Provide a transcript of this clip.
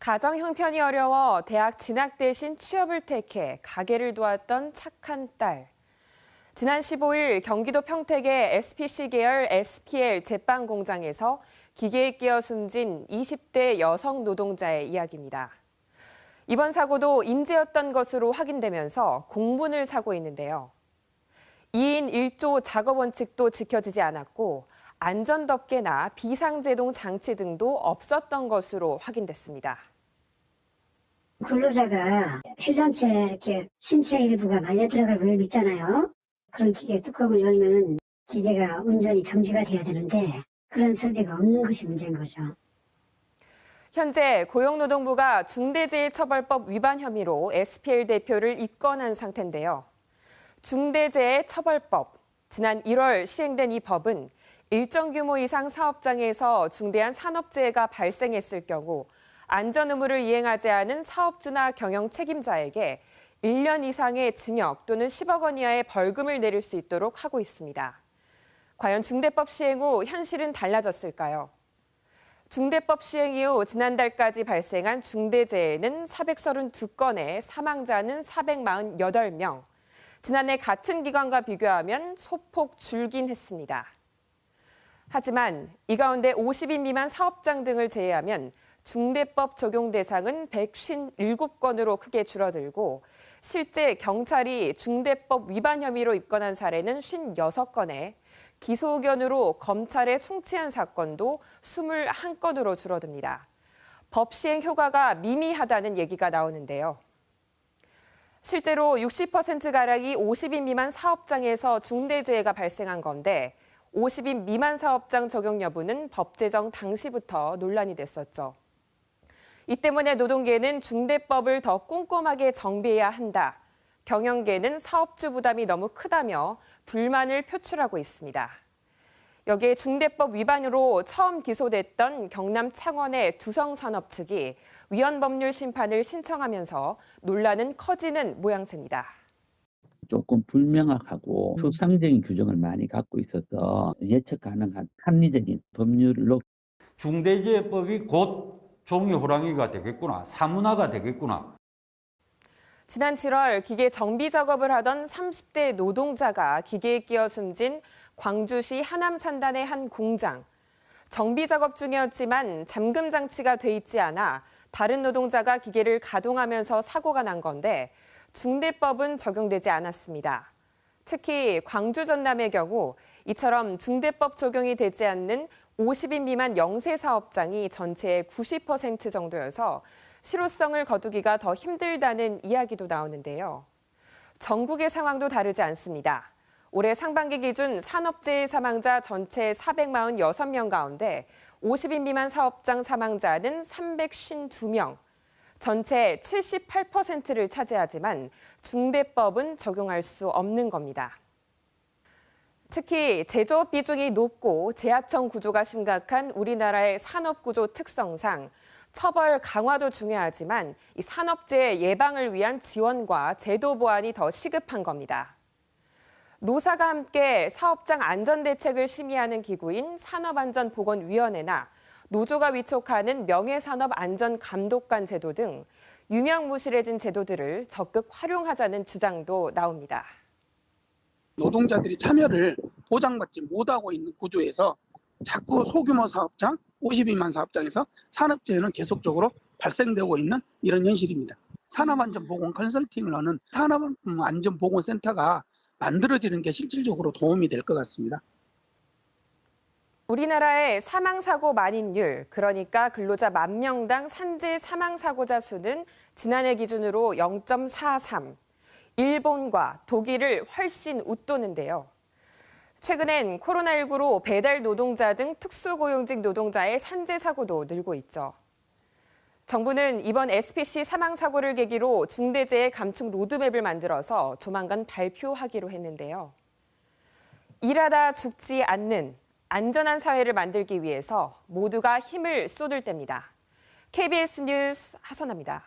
가정 형편이 어려워 대학 진학 대신 취업을 택해 가게를 도왔던 착한 딸. 지난 15일 경기도 평택의 SPC 계열 SPL 제빵 공장에서 기계에 끼어 숨진 20대 여성 노동자의 이야기입니다. 이번 사고도 인재였던 것으로 확인되면서 공분을 사고 있는데요. 2인 1조 작업 원칙도 지켜지지 않았고 안전덮개나 비상제동 장치 등도 없었던 것으로 확인됐습니다. 근로자가 휴전체 이렇게 신체 일부가 말려 들어갈 위험이 있잖아요. 그런 기계 뚜껑을 열면 기계가 운전이 정지가 돼야 되는데 그런 설비가 없는 것이 문제인 거죠. 현재 고용노동부가 중대재해처벌법 위반 혐의로 SPL 대표를 입건한 상태인데요. 중대재해처벌법, 지난 1월 시행된 이 법은 일정 규모 이상 사업장에서 중대한 산업재해가 발생했을 경우 안전 의무를 이행하지 않은 사업주나 경영 책임자에게 1년 이상의 징역 또는 10억 원 이하의 벌금을 내릴 수 있도록 하고 있습니다. 과연 중대법 시행 후 현실은 달라졌을까요? 중대법 시행 이후 지난달까지 발생한 중대재해는 432건에 사망자는 448명. 지난해 같은 기간과 비교하면 소폭 줄긴 했습니다. 하지만 이 가운데 50인 미만 사업장 등을 제외하면 중대법 적용 대상은 157건으로 크게 줄어들고 실제 경찰이 중대법 위반 혐의로 입건한 사례는 56건에 기소 의견으로 검찰에 송치한 사건도 21건으로 줄어듭니다. 법 시행 효과가 미미하다는 얘기가 나오는데요. 실제로 60%가량이 50인 미만 사업장에서 중대재해가 발생한 건데 50인 미만 사업장 적용 여부는 법 제정 당시부터 논란이 됐었죠. 이 때문에 노동계는 중대법을 더 꼼꼼하게 정비해야 한다. 경영계는 사업주 부담이 너무 크다며 불만을 표출하고 있습니다. 여기에 중대법 위반으로 처음 기소됐던 경남 창원의 두성산업 측이 위헌법률 심판을 신청하면서 논란은 커지는 모양새입니다. 조금 불명확하고 추상적인 규정을 많이 갖고 있어서 예측 가능한 합리적인 법률로 중대재해법이 곧 종이 호랑이가 되겠구나, 사문화가 되겠구나. 지난 7월 기계 정비 작업을 하던 30대 노동자가 기계에 끼어 숨진 광주시 하남산단의 한 공장. 정비 작업 중이었지만 잠금 장치가 돼 있지 않아 다른 노동자가 기계를 가동하면서 사고가 난 건데 중대법은 적용되지 않았습니다. 특히 광주 전남의 경우 이처럼 중대법 적용이 되지 않는 50인 미만 영세 사업장이 전체의 90% 정도여서 실효성을 거두기가 더 힘들다는 이야기도 나오는데요. 전국의 상황도 다르지 않습니다. 올해 상반기 기준 산업재해 사망자 전체 446명 가운데 50인 미만 사업장 사망자는 352명, 전체 78%를 차지하지만 중대법은 적용할 수 없는 겁니다. 특히 제조업 비중이 높고 제하청 구조가 심각한 우리나라의 산업구조 특성상 처벌 강화도 중요하지만 이 산업재해 예방을 위한 지원과 제도 보완이 더 시급한 겁니다. 노사가 함께 사업장 안전대책을 심의하는 기구인 산업안전보건위원회나 노조가 위촉하는 명예산업안전감독관 제도 등 유명무실해진 제도들을 적극 활용하자는 주장도 나옵니다. 노동자들이 참여를 보장받지 못하고 있는 구조에서 자꾸 소규모 사업장, 50인만 사업장에서 산업재해는 계속적으로 발생되고 있는 이런 현실입니다. 산업안전보건 컨설팅을 하는 산업안전보건센터가 만들어지는 게 실질적으로 도움이 될 것 같습니다. 우리나라의 사망사고 만인율, 그러니까 근로자 10,000명당 산재 사망사고자 수는 지난해 기준으로 0.43, 일본과 독일을 훨씬 웃도는데요. 최근엔 코로나19로 배달 노동자 등 특수고용직 노동자의 산재 사고도 늘고 있죠. 정부는 이번 SPC 사망사고를 계기로 중대재해 감축 로드맵을 만들어서 조만간 발표하기로 했는데요. 일하다 죽지 않는 안전한 사회를 만들기 위해서 모두가 힘을 쏟을 때입니다. KBS 뉴스 하선아입니다.